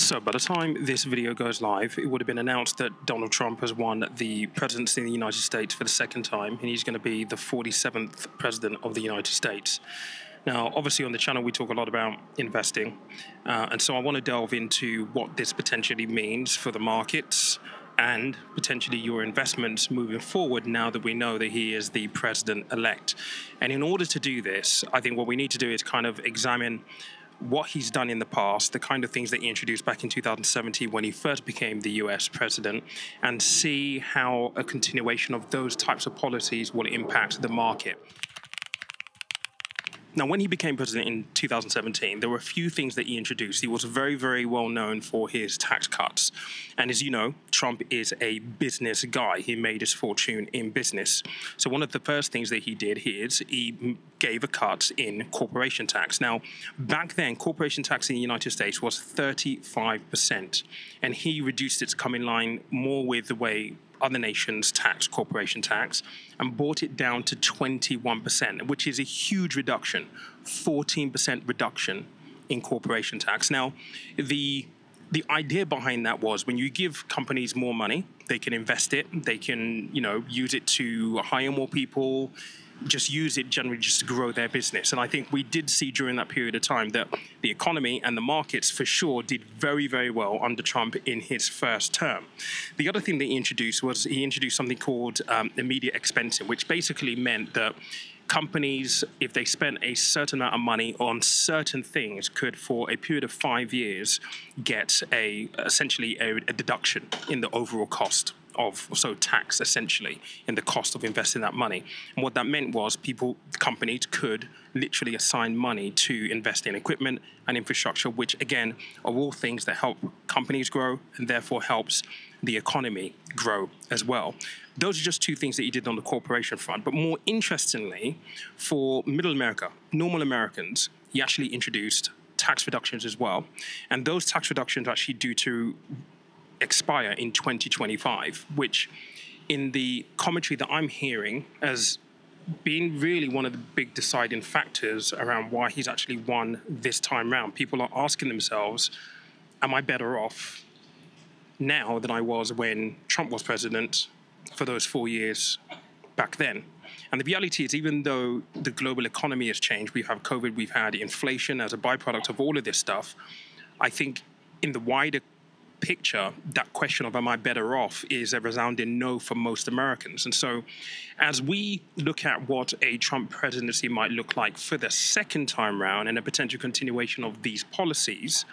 So by the time this video goes live, it would have been announced that Donald Trump has won the presidency in the United States for the second time, and he's going to be the 47th president of the United States. Now, obviously on the channel, we talk a lot about investing, and so I want to delve into what this potentially means for the markets and potentially your investments moving forward now that we know that he is the president-elect. And in order to do this, I think what we need to do is kind of examine what he's done in the past, the kind of things that he introduced back in 2017 when he first became the US president, and see how a continuation of those types of policies will impact the market. Now, when he became president in 2017, there were a few things that he introduced. He was very, very well known for his tax cuts. And as you know, Trump is a business guy. He made his fortune in business. So one of the first things that he did is he gave a cut in corporation tax. Now, back then, corporation tax in the United States was 35%. And he reduced it to come in line more with the way other nations tax corporation tax and brought it down to 21%, which is a huge reduction, 14% reduction in corporation tax. Now, the idea behind that was when you give companies more money, they can invest it, they can, use it to hire more people, just use it generally just to grow their business. And I think we did see during that period of time that the economy and the markets for sure did very, very well under Trump in his first term. The other thing that he introduced was he introduced something called immediate expensing, which basically meant that companies, if they spent a certain amount of money on certain things, could, for a period of 5 years, get essentially a deduction in the overall cost of, so tax essentially in the cost of investing that money. And what that meant was companies could literally assign money to invest in equipment and infrastructure, which again are all things that help companies grow and therefore helps the economy grow as well. Those are just two things that he did on the corporation front. But more interestingly, for middle America, normal Americans, he actually introduced tax reductions as well. And those tax reductions are actually due to expire in 2025, which in the commentary that I'm hearing as being really one of the big deciding factors around why he's actually won this time round. People are asking themselves, am I better off now than I was when Trump was president for those 4 years back then? And the reality is, even though the global economy has changed, we have COVID, we've had inflation as a byproduct of all of this stuff, I think in the wider picture, that question of am I better off is a resounding no for most Americans. And so as we look at what a Trump presidency might look like for the second time round and a potential continuation of these policies,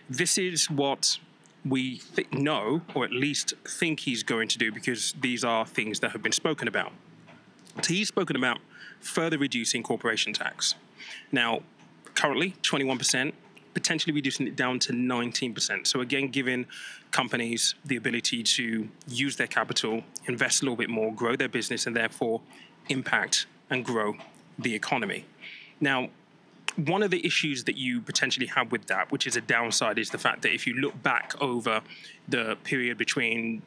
this is what we know, or at least think he's going to do, because these are things that have been spoken about. So he's spoken about further reducing corporation tax. Now, currently 21%, potentially reducing it down to 19%. So again, giving companies the ability to use their capital, invest a little bit more, grow their business, and therefore impact and grow the economy. Now, one of the issues that you potentially have with that, which is a downside, is the fact that if you look back over the period between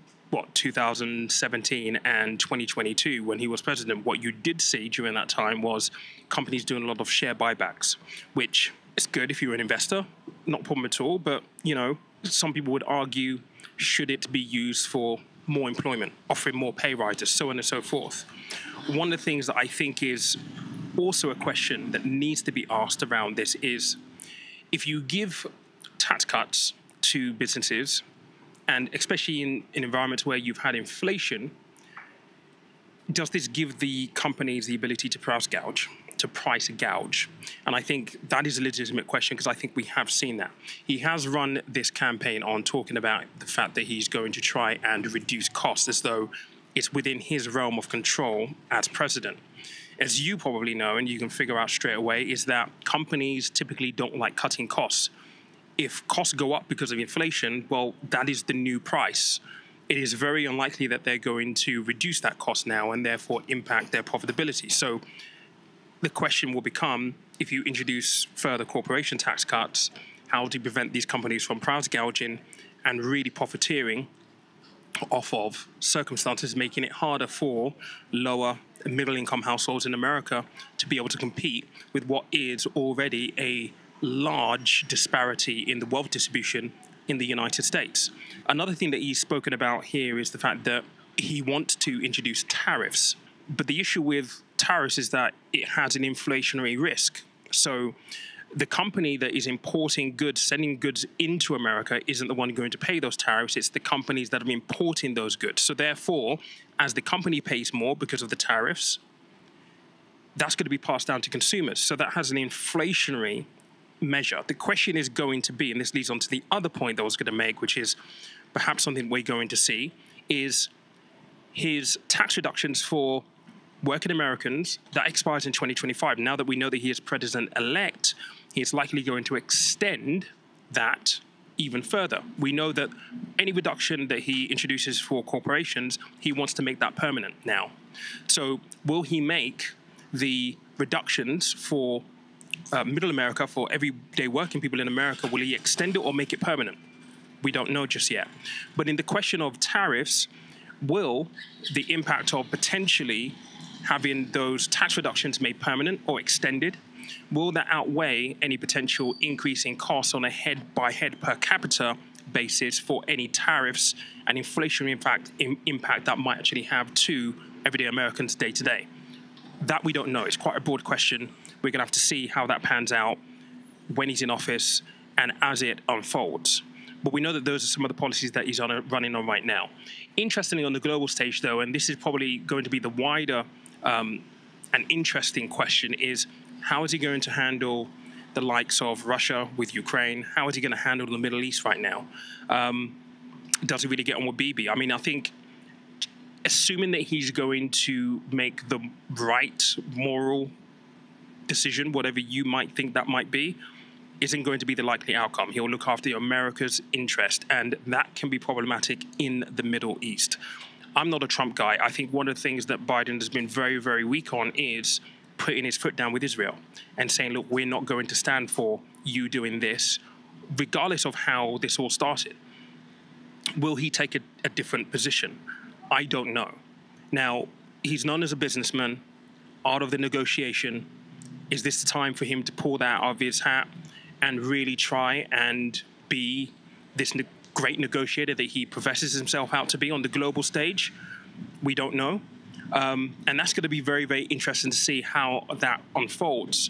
2017 and 2022, when he was president, what you did see during that time was companies doing a lot of share buybacks, which is good if you're an investor, not a problem at all. But, some people would argue, should it be used for more employment, offering more pay rises, so on and so forth? One of the things that I think is also a question that needs to be asked around this is, if you give tax cuts to businesses, and especially in environments where you've had inflation, does this give the companies the ability to price gouge? And I think that is a legitimate question, because I think we have seen that. He has run this campaign on talking about the fact that he's going to try and reduce costs as though it's within his realm of control as president. As you probably know, and you can figure out straight away, is that companies typically don't like cutting costs. If costs go up because of inflation, well, that is the new price. It is very unlikely that they're going to reduce that cost now and therefore impact their profitability. So the question will become, if you introduce further corporation tax cuts, how do you prevent these companies from price gouging and really profiteering off of circumstances, making it harder for lower middle-income households in America to be able to compete with what is already a large disparity in the wealth distribution in the United States. Another thing that he's spoken about here is the fact that he wants to introduce tariffs. But the issue with tariffs is that it has an inflationary risk. So the company that is importing goods, sending goods into America, isn't the one going to pay those tariffs. It's the companies that are importing those goods. So therefore, as the company pays more because of the tariffs, that's going to be passed down to consumers. So that has an inflationary measure. The question is going to be, and this leads on to the other point that I was going to make, which is perhaps something we're going to see, is his tax reductions for working Americans that expires in 2025. Now that we know that he is president-elect, he is likely going to extend that even further. We know that any reduction that he introduces for corporations, he wants to make that permanent now. So will he make the reductions for middle America, for everyday working people in America, will he extend it or make it permanent? We don't know just yet. But in the question of tariffs, will the impact of potentially having those tax reductions made permanent or extended, will that outweigh any potential increase in costs on a head-by-head per capita basis for any tariffs and inflationary impact that might actually have to everyday Americans day to day? That we don't know. It's quite a broad question. We're going to have to see how that pans out when he's in office and as it unfolds. But we know that those are some of the policies that he's running on right now. Interestingly, on the global stage, though, and this is probably going to be the wider and interesting question, is how is he going to handle the likes of Russia with Ukraine? How is he going to handle the Middle East right now? Does he really get on with Bibi? I mean, I think assuming that he's going to make the right moral decision, whatever you might think that might be, isn't going to be the likely outcome. He'll look after America's interest, and that can be problematic in the Middle East. I'm not a Trump guy. I think one of the things that Biden has been very, very weak on is putting his foot down with Israel and saying, look, we're not going to stand for you doing this, regardless of how this all started. Will he take a different position? I don't know. Now, he's known as a businessman, art of the negotiation. Is this the time for him to pull that out of his hat and really try and be this great negotiator that he professes himself out to be on the global stage? We don't know. And that's going to be very, very interesting to see how that unfolds.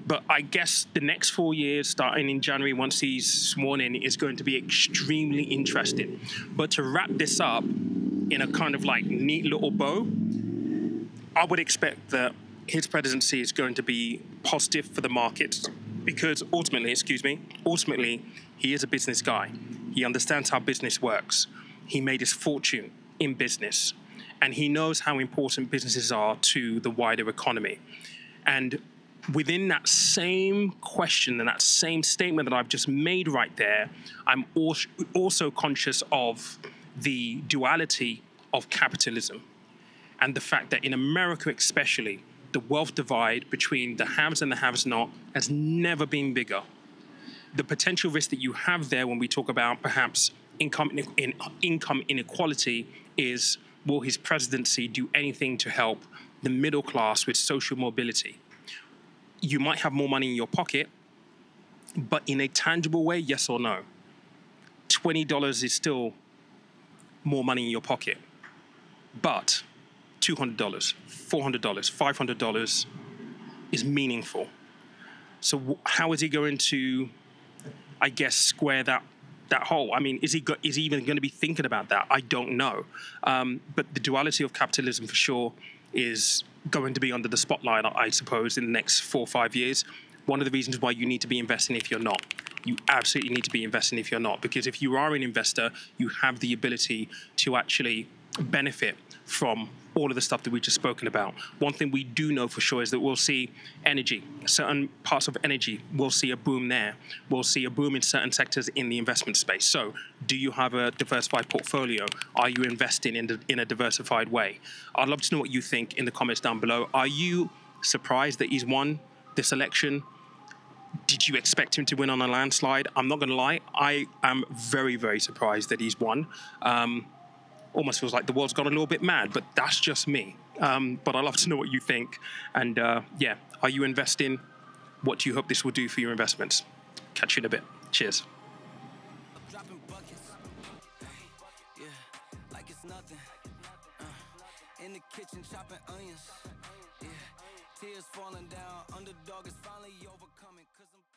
But I guess the next 4 years, starting in January, once he's sworn in, is going to be extremely interesting. But to wrap this up in a kind of like neat little bow, I would expect that his presidency is going to be positive for the markets because ultimately, he is a business guy. He understands how business works. He made his fortune in business, and he knows how important businesses are to the wider economy. And within that same question and that same statement that I've just made right there, I'm also conscious of the duality of capitalism and the fact that in America especially, the wealth divide between the haves and the have-not has never been bigger. The potential risk that you have there when we talk about perhaps income inequality is, will his presidency do anything to help the middle class with social mobility? You might have more money in your pocket, but in a tangible way, yes or no? $20 is still more money in your pocket. But $200, $400, $500 is meaningful. So how is he going to, I guess, square that hole? I mean, is he even going to be thinking about that? I don't know. But the duality of capitalism for sure is going to be under the spotlight, I suppose, in the next 4 or 5 years. One of the reasons why you need to be investing if you're not. You absolutely need to be investing if you're not, because if you are an investor, you have the ability to actually benefit from all of the stuff that we've just spoken about. One thing we do know for sure is that we'll see energy, certain parts of energy, we'll see a boom there. We'll see a boom in certain sectors in the investment space. So do you have a diversified portfolio? Are you investing in a diversified way? I'd love to know what you think in the comments down below. Are you surprised that he's won this election? Did you expect him to win on a landslide? I'm not going to lie. I am very, very surprised that he's won. Almost feels like the world's gone a little bit mad, but that's just me. But I'd love to know what you think. And yeah, are you investing? What do you hope this will do for your investments? Catch you in a bit. Cheers. dropping buckets. Yeah, like it's nothing. In the kitchen chopping onions. Yeah, tears falling down. Underdog is finally overcoming. 'Cause I'm